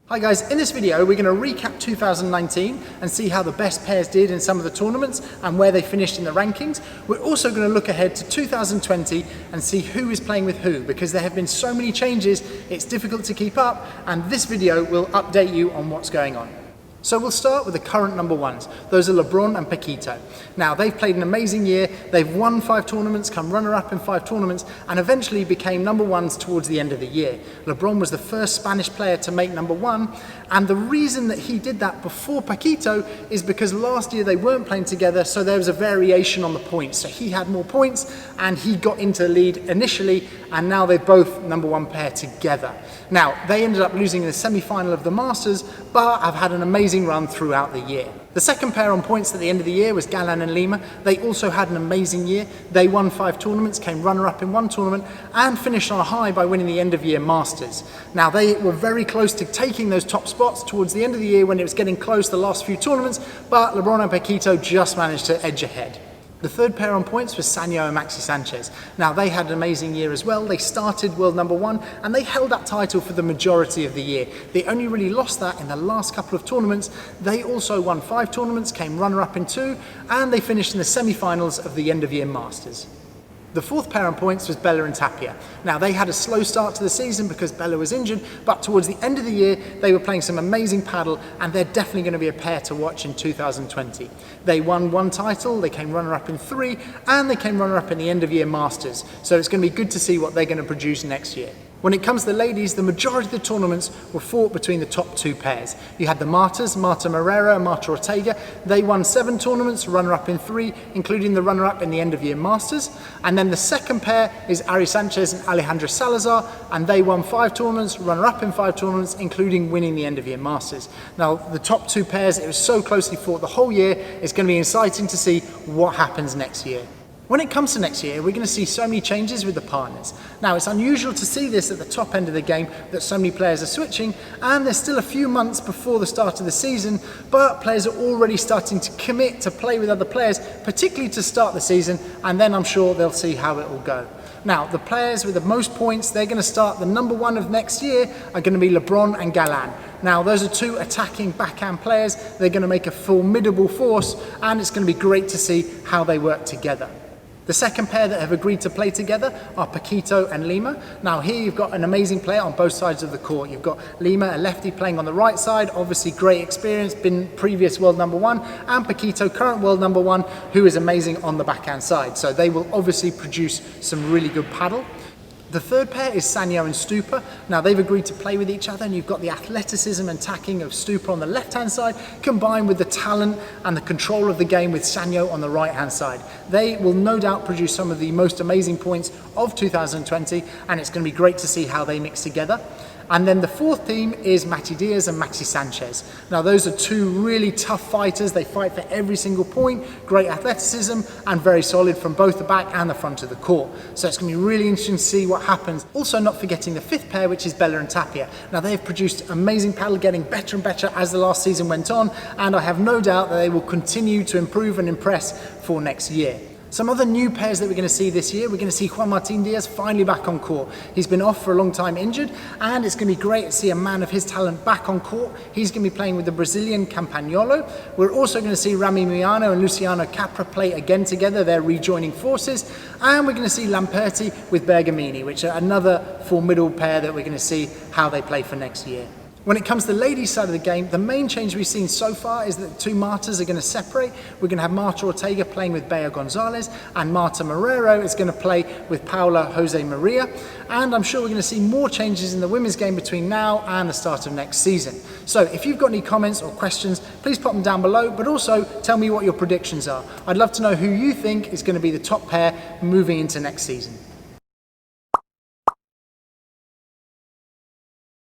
Hi guys, in this video we're going to recap 2019 and see how the best pairs did in some of the tournaments and where they finished in the rankings. We're also going to look ahead to 2020 and see who is playing with who, because there have been so many changes it's difficult to keep up, and this video will update you on what's going on. So we'll start with the current number ones. Those are LeBron and Paquito. Now, they've played an amazing year. They've won 5 tournaments, come runner-up in 5 tournaments, and eventually became number ones towards the end of the year. LeBron was the first Spanish player to make number 1, and the reason that he did that before Paquito is because last year they weren't playing together, so there was a variation on the points. So he had more points, and he got into the lead initially, and now they're both number 1 pair together. Now, they ended up losing in the semi-final of the Masters, but have had an amazing run throughout the year. The second pair on points at the end of the year was Gil and Lima. They also had an amazing year. They won 5 tournaments, came runner-up in 1 tournament, and finished on a high by winning the end-of-year Masters. Now, they were very close to taking those top spots towards the end of the year when it was getting close the last few tournaments, but LeBron and Paquito just managed to edge ahead. The third pair on points was Sanyo and Maxi Sanchez. Now, they had an amazing year as well. They started world number 1 and they held that title for the majority of the year. They only really lost that in the last couple of tournaments. They also won 5 tournaments, came runner-up in 2, and they finished in the semi-finals of the end-of-year Masters. The fourth pair on points was Bella and Tapia. Now, they had a slow start to the season because Bella was injured, but towards the end of the year, they were playing some amazing paddle, and they're definitely going to be a pair to watch in 2020. They won 1 title, they came runner-up in 3, and they came runner-up in the end-of-year Masters. So it's going to be good to see what they're going to produce next year. When it comes to the ladies, the majority of the tournaments were fought between the top 2 pairs. You had the Martas, Marta Morera and Marta Ortega. They won 7 tournaments, runner-up in 3, including the runner-up in the end-of-year Masters. And then the second pair is Ari Sanchez and Alejandra Salazar, and they won 5 tournaments, runner-up in 5 tournaments, including winning the end-of-year Masters. Now, the top 2 pairs, it was so closely fought the whole year, it's going to be exciting to see what happens next year. When it comes to next year, we're going to see so many changes with the partners. Now, it's unusual to see this at the top end of the game, that so many players are switching, and there's still a few months before the start of the season, but players are already starting to commit to play with other players, particularly to start the season, and then I'm sure they'll see how it will go. Now, the players with the most points, they're going to start the number 1 of next year are going to be LeBron and Gil. Now, those are 2 attacking backhand players. They're going to make a formidable force, and it's going to be great to see how they work together. The second pair that have agreed to play together are Paquito and Lima. Now, here you've got an amazing player on both sides of the court. You've got Lima, a lefty, playing on the right side, obviously great experience, been previous world number 1, and Paquito, current world number 1, who is amazing on the backhand side. So they will obviously produce some really good paddle. The third pair is Sanyo and Stupa. Now, they've agreed to play with each other, and you've got the athleticism and tacking of Stupa on the left-hand side, combined with the talent and the control of the game with Sanyo on the right-hand side. They will no doubt produce some of the most amazing points of 2020, and it's going to be great to see how they mix together. And then the fourth team is Mati Diaz and Maxi Sanchez. Now, those are 2 really tough fighters. They fight for every single point, great athleticism, and very solid from both the back and the front of the court. So it's going to be really interesting to see what happens. Also, not forgetting the 5th pair, which is Bella and Tapia. Now, they have produced amazing paddle, getting better and better as the last season went on, and I have no doubt that they will continue to improve and impress for next year. Some other new pairs that we're going to see this year, we're going to see Juan Martin Diaz finally back on court. He's been off for a long time injured, and it's going to be great to see a man of his talent back on court. He's going to be playing with the Brazilian Campagnolo. We're also going to see Rami Miano and Luciano Capra play again together. They're rejoining forces. And we're going to see Lamperti with Bergamini, which are another formidable pair that we're going to see how they play for next year. When it comes to the ladies' side of the game, the main change we've seen so far is that the 2 Martas are going to separate. We're going to have Marta Ortega playing with Bea Gonzalez, and Marta Morero is going to play with Paula Jose Maria. And I'm sure we're going to see more changes in the women's game between now and the start of next season. So if you've got any comments or questions, please pop them down below, but also tell me what your predictions are. I'd love to know who you think is going to be the top pair moving into next season.